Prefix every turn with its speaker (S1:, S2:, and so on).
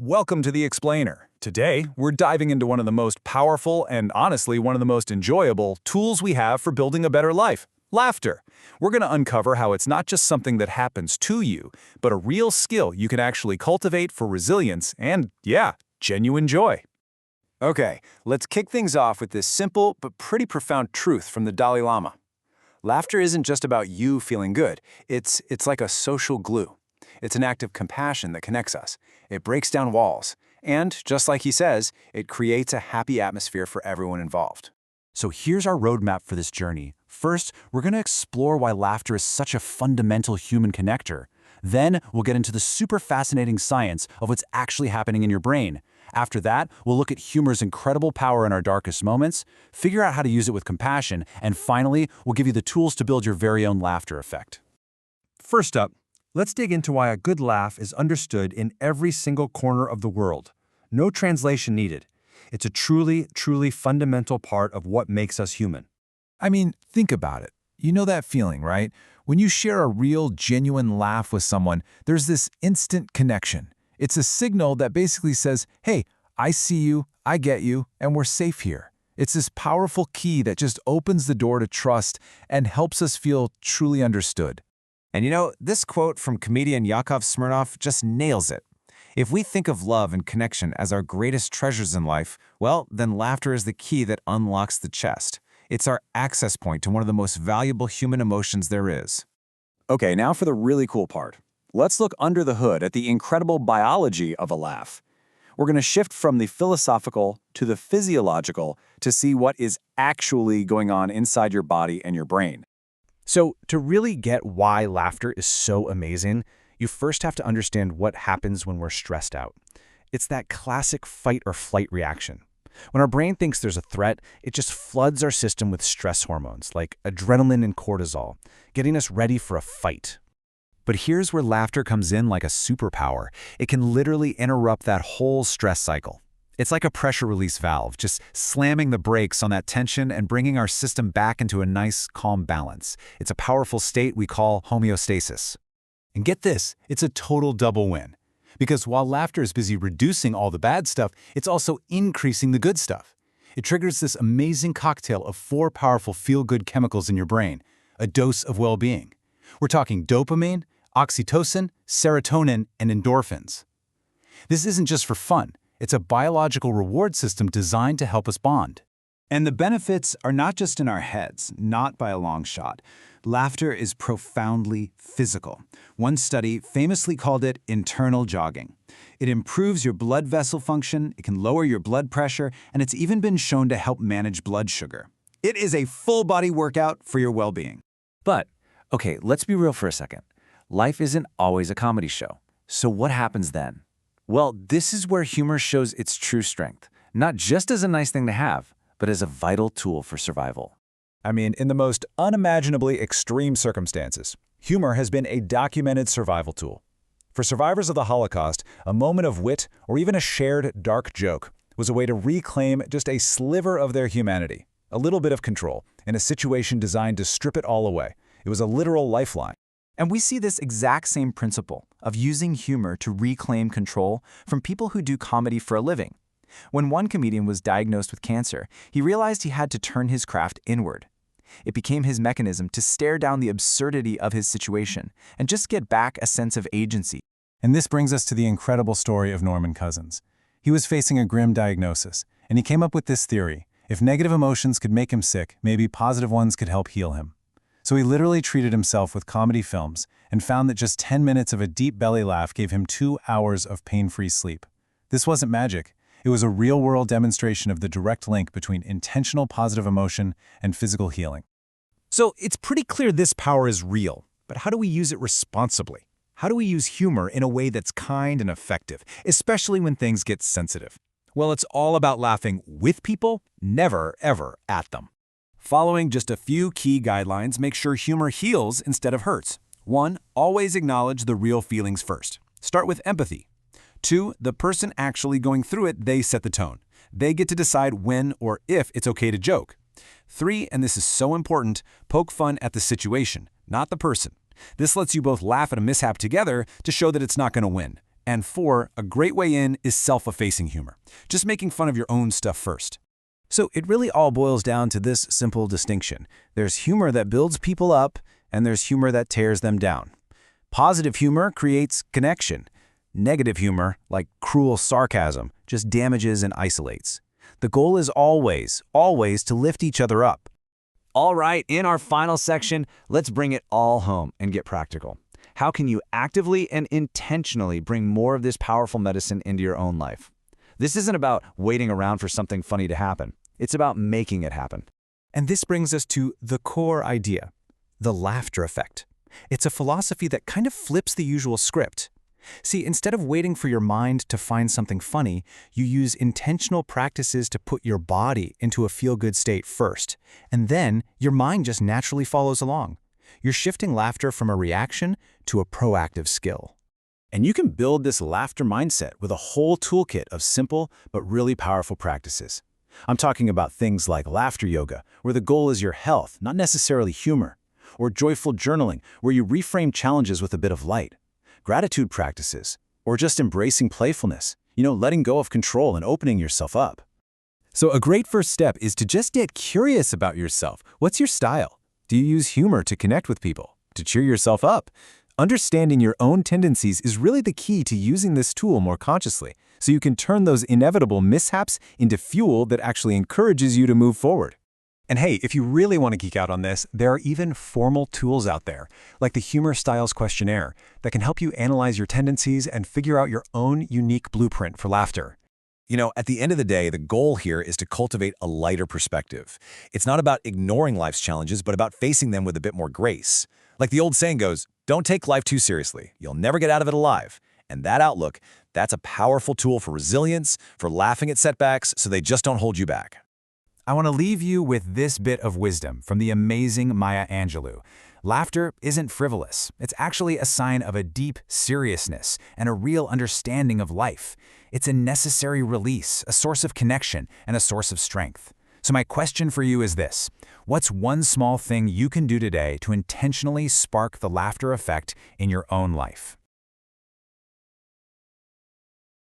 S1: Welcome to The Explainer. Today, we're diving into one of the most powerful and honestly one of the most enjoyable tools we have for building a better life, laughter. We're going to uncover how it's not just something that happens to you, but a real skill you can actually cultivate for resilience and, yeah, genuine joy. Okay, let's kick things off with this simple but pretty profound truth from the Dalai Lama. Laughter isn't just about you feeling good. It's like a social glue. It's an act of compassion that connects us. It breaks down walls. And, just like he says, it creates a happy atmosphere for everyone involved. So here's our roadmap for this journey. First, we're going to explore why laughter is such a fundamental human connector. Then, we'll get into the super fascinating science of what's actually happening in your brain. After that, we'll look at humor's incredible power in our darkest moments, figure out how to use it with compassion, and finally, we'll give you the tools to build your very own laughter effect.
S2: First up, let's dig into why a good laugh is understood in every single corner of the world. No translation needed. It's a truly fundamental part of what makes us human.
S1: I mean, think about it. You know that feeling, right? When you share a real, genuine laugh with someone, there's this instant connection. It's a signal that basically says, hey, I see you, I get you, and we're safe here. It's this powerful key that just opens the door to trust and helps us feel truly understood.
S3: And you know, this quote from comedian Yakov Smirnoff just nails it. If we think of love and connection as our greatest treasures in life, well, then laughter is the key that unlocks the chest. It's our access point to one of the most valuable human emotions there is.
S1: Okay, now for the really cool part. Let's look under the hood at the incredible biology of a laugh. We're going to shift from the philosophical to the physiological to see what is actually going on inside your body and your brain.
S2: So, to really get why laughter is so amazing, you first have to understand what happens when we're stressed out. It's that classic fight or flight reaction. When our brain thinks there's a threat, it just floods our system with stress hormones like adrenaline and cortisol, getting us ready for a fight. But here's where laughter comes in like a superpower. It can literally interrupt that whole stress cycle. It's like a pressure release valve, just slamming the brakes on that tension and bringing our system back into a nice, calm balance. It's a powerful state we call homeostasis. And get this, it's a total double win. Because while laughter is busy reducing all the bad stuff, it's also increasing the good stuff. It triggers this amazing cocktail of 4 powerful feel-good chemicals in your brain, a dose of well-being. We're talking dopamine, oxytocin, serotonin, and endorphins. This isn't just for fun. It's a biological reward system designed to help us bond.
S4: And the benefits are not just in our heads, not by a long shot. Laughter is profoundly physical. One study famously called it internal jogging. It improves your blood vessel function, it can lower your blood pressure, and it's even been shown to help manage blood sugar. It is a full-body workout for your well-being.
S3: But, okay, let's be real for a second. Life isn't always a comedy show. So what happens then? Well, this is where humor shows its true strength, not just as a nice thing to have, but as a vital tool for survival.
S1: I mean, in the most unimaginably extreme circumstances, humor has been a documented survival tool. For survivors of the Holocaust, a moment of wit or even a shared dark joke was a way to reclaim just a sliver of their humanity, a little bit of control, in a situation designed to strip it all away. It was a literal lifeline.
S5: And we see this exact same principle of using humor to reclaim control from people who do comedy for a living. When one comedian was diagnosed with cancer, he realized he had to turn his craft inward. It became his mechanism to stare down the absurdity of his situation and just get back a sense of agency.
S1: And this brings us to the incredible story of Norman Cousins. He was facing a grim diagnosis, and he came up with this theory. If negative emotions could make him sick, maybe positive ones could help heal him. So he literally treated himself with comedy films and found that just 10 minutes of a deep belly laugh gave him 2 hours of pain-free sleep. This wasn't magic. It was a real-world demonstration of the direct link between intentional positive emotion and physical healing.
S2: So it's pretty clear this power is real, but how do we use it responsibly? How do we use humor in a way that's kind and effective, especially when things get sensitive? Well, it's all about laughing with people, never, ever at them.
S4: Following just a few key guidelines make sure humor heals instead of hurts. 1. Always acknowledge the real feelings first. Start with empathy. 2. The person actually going through it, they set the tone. They get to decide when or if it's okay to joke. 3, and this is so important, poke fun at the situation, not the person. This lets you both laugh at a mishap together to show that it's not going to win.
S2: And 4, a great way in is self-effacing humor, just making fun of your own stuff first. So it really all boils down to this simple distinction. There's humor that builds people up, and there's humor that tears them down. Positive humor creates connection. Negative humor, like cruel sarcasm, just damages and isolates. The goal is always, always to lift each other up.
S5: All right, in our final section, let's bring it all home and get practical. How can you actively and intentionally bring more of this powerful medicine into your own life? This isn't about waiting around for something funny to happen. It's about making it happen.
S2: And this brings us to the core idea, the laughter effect. It's a philosophy that kind of flips the usual script. See, instead of waiting for your mind to find something funny, you use intentional practices to put your body into a feel-good state first, and then your mind just naturally follows along. You're shifting laughter from a reaction to a proactive skill. And you can build this laughter mindset with a whole toolkit of simple but really powerful practices. I'm talking about things like laughter yoga, where the goal is your health, not necessarily humor, or joyful journaling, where you reframe challenges with a bit of light, gratitude practices, or just embracing playfulness, letting go of control and opening yourself up. So a great first step is to just get curious about yourself. What's your style? Do you use humor to connect with people, to cheer yourself up? Understanding your own tendencies is really the key to using this tool more consciously, so you can turn those inevitable mishaps into fuel that actually encourages you to move forward. And hey, if you really want to geek out on this, there are even formal tools out there, like the Humor Styles Questionnaire, that can help you analyze your tendencies and figure out your own unique blueprint for laughter.
S1: At the end of the day, the goal here is to cultivate a lighter perspective. It's not about ignoring life's challenges, but about facing them with a bit more grace. Like the old saying goes, don't take life too seriously. You'll never get out of it alive. And that outlook, that's a powerful tool for resilience, for laughing at setbacks, so they just don't hold you back.
S2: I want to leave you with this bit of wisdom from the amazing Maya Angelou. Laughter isn't frivolous. It's actually a sign of a deep seriousness and a real understanding of life. It's a necessary release, a source of connection, and a source of strength. So my question for you is this: what's one small thing you can do today to intentionally spark the laughter effect in your own life?